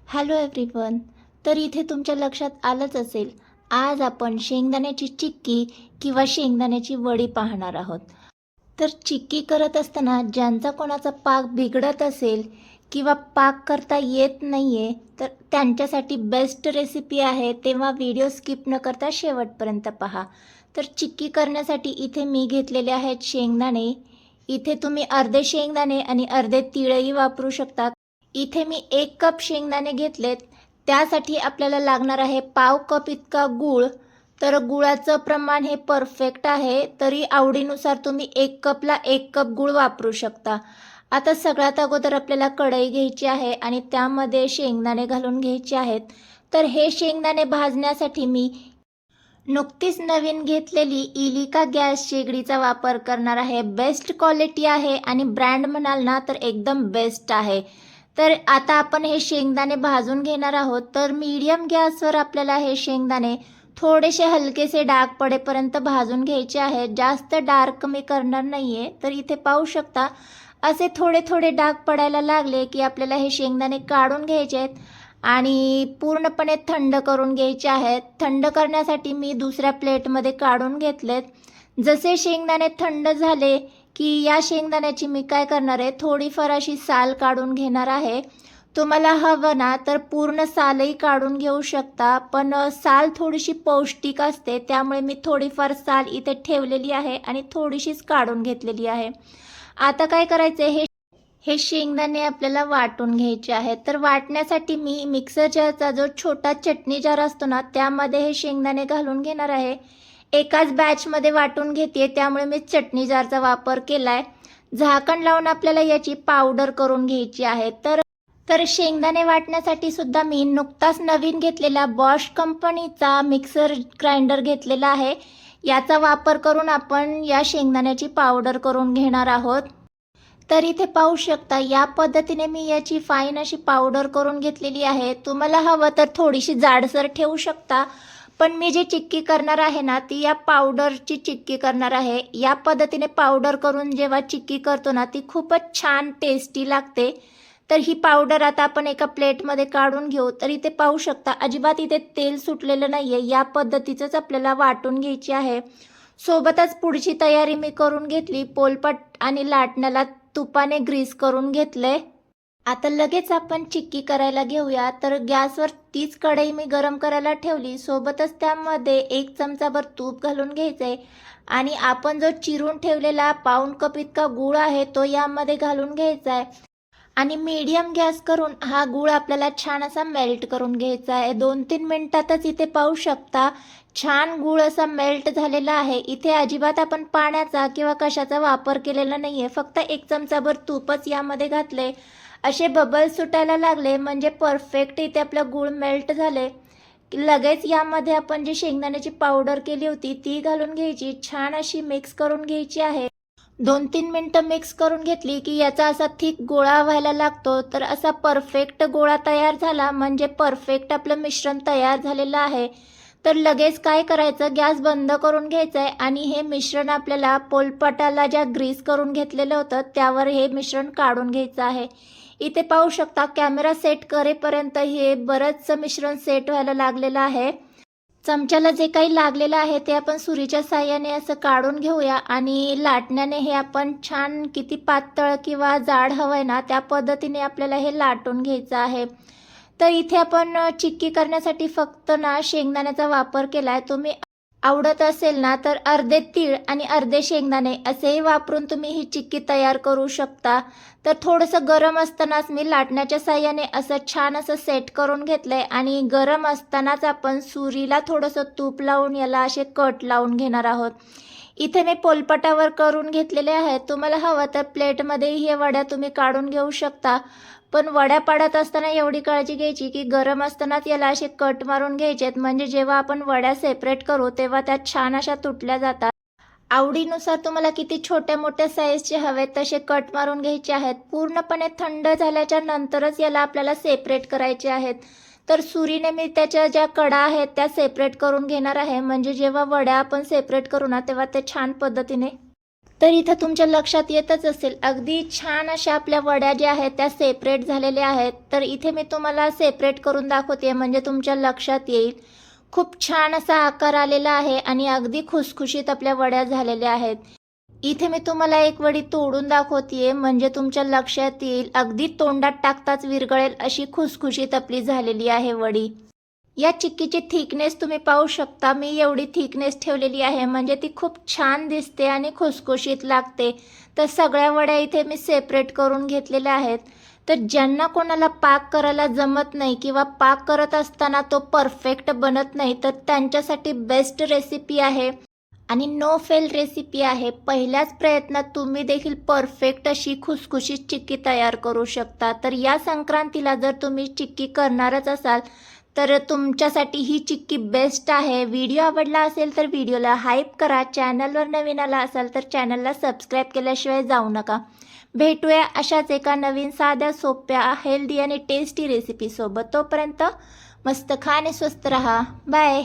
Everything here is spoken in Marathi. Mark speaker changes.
Speaker 1: Hello everyone. तर इथे तुमच्या लक्षात आलंच असेल, आज आपण शेंगदाण्याची चिक्की किंवा शेंगदाण्याची वडी पाहणार आहोत. तर चिक्की करत असताना ज्यांचा कोणाचा पाक बिघडत असेल किंवा पाक करता येत नाही आहे, तर त्यांच्यासाठी बेस्ट रेसिपी आहे. तेव्हा व्हिडिओ स्किप न करता शेवटपर्यंत पहा. तर चिक्की करण्यासाठी इथे मी घेतलेले आहेत शेंगदाणे. इथे तुम्ही अर्धे शेंगदाणे आणि अर्धे तीळही वापरू शकता. इथे मी 1 कप शेंगदाणे घेतलेत. त्यासाठी आपल्याला लागणार आहे पाव कप इतका गूळ. तर गुळाचं प्रमाण हे परफेक्ट आहे. तरी आवडीनुसार तुम्ही 1 कपला 1 कप गूळ वापरू शकता. आता सगळ्यात अगोदर आपल्याला कढई घ्यायची आहे आणि त्यामध्ये शेंगदाणे घालून घ्यायचे आहेत. तर हे शेंगदाणे भाजण्यासाठी मी नुकतीच नवीन घेतलेली इलिका गॅस शेगडीचा वापर करणार आहे. बेस्ट क्वालिटी आहे आणि ब्रँड म्हणाल ना तर एकदम बेस्ट आहे. तर आता आपण हे शेंगदाणे भाजून घेणार आहोत. तर मीडियम गॅसवर आपल्याला हे शेंगदाणे थोडेसे हलकेसे डाग पडेपर्यंत भाजून घ्यायचे आहेत. जास्त डार्क मी करणार नाही आहे. तर इथे पाहू शकता असे थोडे थोडे डाग पडायला लागले की आपल्याला हे शेंगदाणे काढून घ्यायचे आहेत आणि पूर्णपणे थंड करून घ्यायचे आहेत. थंड करण्यासाठी मी दुसऱ्या प्लेटमध्ये काढून घेतलेत. जसे शेंगदाणे थंड झाले की या शेंगदाण्याची मी काय करणार आहे, थोडीफार अशी साल काढून घेणार आहे. तुम्हाला हवं ना तर पूर्ण सालही काढून घेऊ शकता, पण साल थोडीशी पौष्टिक असते त्यामुळे मी थोडीफार साल इथे ठेवलेली आहे आणि थोडीशीच काढून घेतलेली आहे. आता काय करायचं आहे, हे शेंगदाणे आपल्याला वाटून घ्यायचे आहेत. तर वाटण्यासाठी मी मिक्सर जारचा जो छोटा चटणी जार असतो ना त्यामध्ये हे शेंगदाणे घालून घेणार आहे. एकाच बॅचमध्ये वाटून घेते त्यामुळे मी चटणी जारचा वापर केला आहे. झाकण लावून आपल्याला याची पावडर करून घ्यायची आहे. तर शेंगदाणे वाटण्यासाठी सुद्धा मी नुकताच नवीन घेतलेला बॉश कंपनीचा मिक्सर ग्राइंडर घेतलेला आहे. याचा वापर करून आपण या शेंगदाण्याची पावडर करून घेणार आहोत. तर इथे पाहू शकता या पद्धतीने मी याची फाईन अशी पावडर करून घेतलेली आहे. तुम्हाला हवं तर थोडीशी जाडसर ठेवू शकता, पण मी जी चिक्की करणार आहे ना ती या पावडरची चिक्की करणार आहे. या पद्धतीने पावडर करून जेव्हा चिक्की करतो ना ती खूपच छान टेस्टी लागते. तर ही पावडर आता आपण एका प्लेटमध्ये काढून घेऊ. तर इथे पाहू शकता अजिबात इथे तेल सुटलेलं नाही आहे. या पद्धतीचंच आपल्याला वाटून घ्यायची आहे. सोबतच पुढची तयारी मी करून घेतली. पोलपाट आणि लाटण्याला तुपाने ग्रीस करून घेतले. आता लगेच आपण चिक्की करायला घेऊया. तर गॅसवर तीच कढई मी गरम करायला ठेवली. सोबतच त्यामध्ये 1 चमचाभर तूप घालून घ्यायचे आणि आपण जो चिरून ठेवलेला पाऊण कप इतका गूळ आहे तो यामध्ये घालून घ्यायचा आहे आणि मीडियम गॅस करून हा गूळ आपल्याला छान असा मेल्ट करून घ्यायचा आहे. 2-3 मिनिटातच इथे पाहू शकता छान गूळ असा मेल्ट झालेला आहे. इथे अजिबात आपण पाण्याचा किंवा कशाचा वापर केलेला नाही आहे. फक्त 1 चमचाभर तूपच यामध्ये घातले. असे बबल सुटायला लागले म्हणजे परफेक्ट इथे आपलं गूळ मेल्ट झाले. लगेच यामध्ये आपण जी शेंगदाण्याची पावडर केली होती ती घालून घ्यायची. छान अशी मिक्स करून घ्यायची आहे. 2-3 मिनटं मिक्स करून घेतली की याचा असा थिक गोळा व्हायला लागतो. तर असा परफेक्ट गोळा तयार झाला म्हणजे परफेक्ट आपलं मिश्रण तयार झालेलं आहे. तर लगेच काय करायचं, गॅस बंद करून घ्यायचं आहे आणि हे मिश्रण आपल्याला पोलपाटाला ज्या ग्रीस करून घेतलेलं होतं त्यावर हे मिश्रण काढून घ्यायचं आहे. इथे पाहू शकता कॅमेरा सेट करेपर्यंत हे बरंचसं मिश्रण सेट व्हायला लागलेलं आहे. चमच्याला जे काही लागलेलं आहे ते आपण सुरीच्या साहाय्याने असं काढून घेऊया आणि लाटण्याने हे आपण छान किती पातळ किंवा जाड हवंय ना त्या पद्धतीने आपल्याला हे लाटून घ्यायचं आहे. तर इथे आपण चिक्की करण्यासाठी फक्त ना शेंगदाण्याचा वापर केला आहे. तुम्ही आवडत असेल ना तर अर्धे तीळ आणि अर्धे शेंगदाणे असेही वापरून तुम्ही ही चिक्की तयार करू शकता. तर थोडंसं गरम असतानाच मी लाटण्याच्या साहाय्याने असं छान असं सेट करून घेतलंय आणि गरम असतानाच आपण सुरीला थोडंसं तूप लावून याला असे कट लावून घेणार आहोत. इथे मी पोलपाटावर करून घेतलेले आहेत. तुम्हाला हवं तर प्लेटमध्येही हे वड्या तुम्ही काढून घेऊ शकता, पण वड्या पाडत असताना एवढी काळजी घ्यायची की गरम असतानाच याला असे कट मारून घ्यायचेत म्हणजे जेव्हा आपण वड्या सेपरेट करू तेव्हा त्या छान अशा तुटल्या जातात. आवडीनुसार तुम्हाला किती छोट्या मोठ्या साईजचे हवे तसे कट मारून घ्यायचे आहेत. पूर्णपणे थंड झाल्याच्या नंतरच याला आपल्याला सेपरेट करायचे आहेत. तर सुरीने मी त्याच्या ज्या कडा आहेत त्या सेपरेट करून घेणार आहे म्हणजे जेव्हा वड्या आपण सेपरेट करू ना तेव्हा ते छान पद्धतीने तर इथं तुमच्या लक्षात येतच असेल, अगदी छान अशा आपल्या वड्या ज्या आहेत त्या सेपरेट झालेल्या आहेत. तर इथे मी तुम्हाला सेपरेट करून दाखवते म्हणजे तुमच्या लक्षात येईल. खूप छान असा आकार आलेला आहे आणि अगदी खुसखुशीत आपल्या वड्या झालेल्या आहेत. इथे मी तुम्हाला एक वडी तोडून दाखवतेय म्हणजे तुमच्या लक्षात येईल, अगदी तोंडात टाकताच विरघळेल अशी खुसखुशीत आपली झालेली आहे वडी. या चिक्कीची थिकनेस तुम्ही पाहू शकता. मी एवढी थिकनेस ठेवलेली आहे म्हणजे ती खूप छान दिसते आणि खुसखुशीत लागते. तर सगळ्या वड्या इथे मी सेपरेट करून घेतलेल्या आहेत. तर ज्यांना कोणाला पाक करायला जमत नाही किंवा पाक करत असताना तो परफेक्ट बनत नाही तर त्यांच्यासाठी बेस्ट रेसिपी आहे आणि नो फेल रेसिपी आहे. पहिल्याच प्रयत्नात तुम्ही देखील परफेक्ट अशी खुसखुशीत चिक्की तयार करू शकता. तर या संक्रांतीला जर तुम्ही चिक्की करणारच असाल तर तुमच्यासाठी ही चिक्की बेस्ट आहे. व्हिडिओ आवडला असेल तर व्हिडिओला हाईप करा. चॅनलवर नवीन आला असाल तर चॅनलला सबस्क्राईब केल्याशिवाय जाऊ नका. भेटूया अशाच एका नवीन साध्या सोप्या हेल्दी आणि टेस्टी रेसिपीसोबत. तोपर्यंत मस्त खा आणि स्वस्त रहा. बाय.